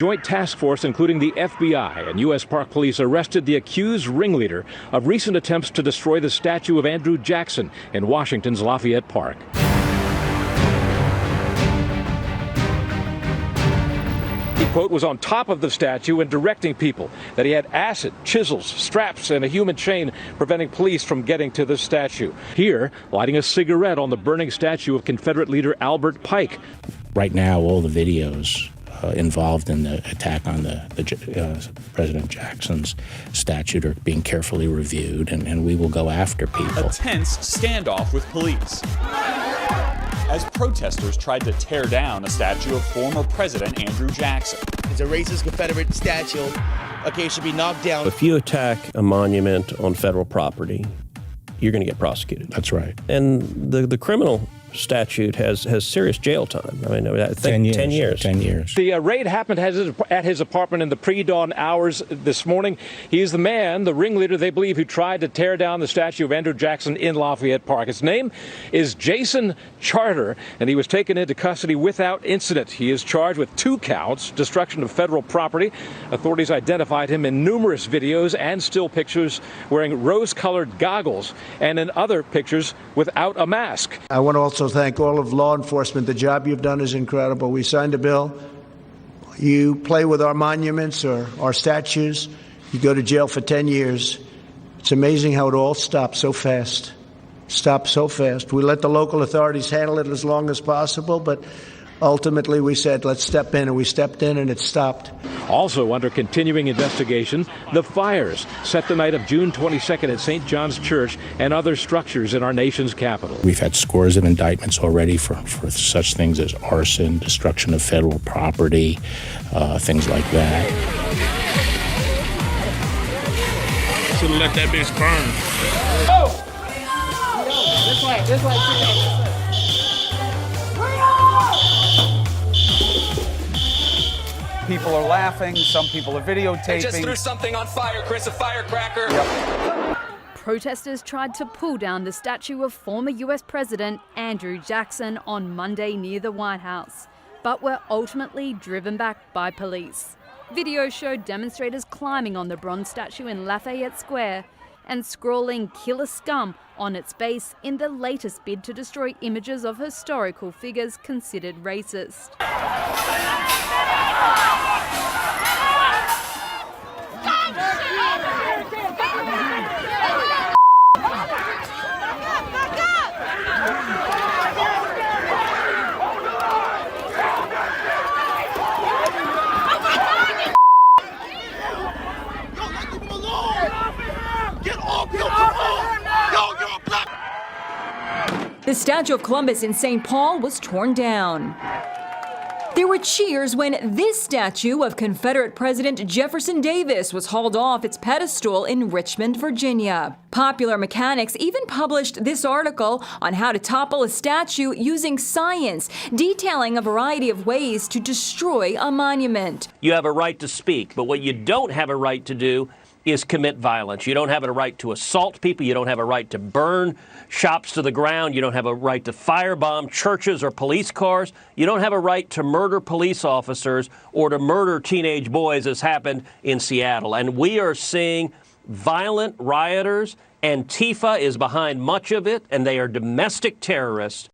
Joint task force, including the FBI and U.S. Park Police, arrested the accused ringleader of recent attempts to destroy the statue of Andrew Jackson in Washington's Lafayette Park. He, quote, was on top of the statue and directing people, that he had acid, chisels, straps, and a human chain preventing police from getting to the statue. Here, lighting a cigarette on the burning statue of Confederate leader Albert Pike. Right now, all the videos involved in the attack on President Jackson's statue are being carefully reviewed, and we will go after people. A tense standoff with police as protesters tried to tear down a statue of former President Andrew Jackson. It's a racist Confederate statue. Okay, it should be knocked down. If you attack a monument on federal property, you're going to get prosecuted. That's right. And the criminal statute has serious jail time. I mean, I think 10 years. 10 years. The raid happened at his apartment in the pre-dawn hours this morning. He's the man, the ringleader, they believe, who tried to tear down the statue of Andrew Jackson in Lafayette Park. His name is Jason Charter, and he was taken into custody without incident. He is charged with 2 counts, destruction of federal property. Authorities identified him in numerous videos and still pictures wearing rose-colored goggles, and in other pictures without a mask. I want to also thank all of law enforcement. The job you've done is incredible. We signed a bill. You play with our monuments or our statues, you go to jail for 10 years. It's amazing how it all stops so fast. Stops so fast. We let the local authorities handle it as long as possible, but ultimately we said, let's step in, and we stepped in, and it stopped. Also under continuing investigation, the fires set the night of June 22nd at St. John's Church and other structures in our nation's capital. We've had scores of indictments already for such things as arson, destruction of federal property, things like that. Should have let that bitch burn. Oh! This way, this way. People are laughing, some people are videotaping. I just threw something on fire, Chris, a firecracker. Yep. Protesters tried to pull down the statue of former US President Andrew Jackson on Monday near the White House, but were ultimately driven back by police. Video showed demonstrators climbing on the bronze statue in Lafayette Square and scrawling "Killer Scum" on its base in the latest bid to destroy images of historical figures considered racist. The Statue of Columbus in St. Paul was torn down. There were cheers when this statue of Confederate President Jefferson Davis was hauled off its pedestal in Richmond, Virginia. Popular Mechanics even published this article on how to topple a statue using science, detailing a variety of ways to destroy a monument. You have a right to speak, but what you don't have a right to do is commit violence. You don't have a right to assault people. You don't have a right to burn shops to the ground. You don't have a right to firebomb churches or police cars. You don't have a right to murder police officers or to murder teenage boys, as happened in Seattle. And we are seeing violent rioters. Antifa is behind much of it, and they are domestic terrorists.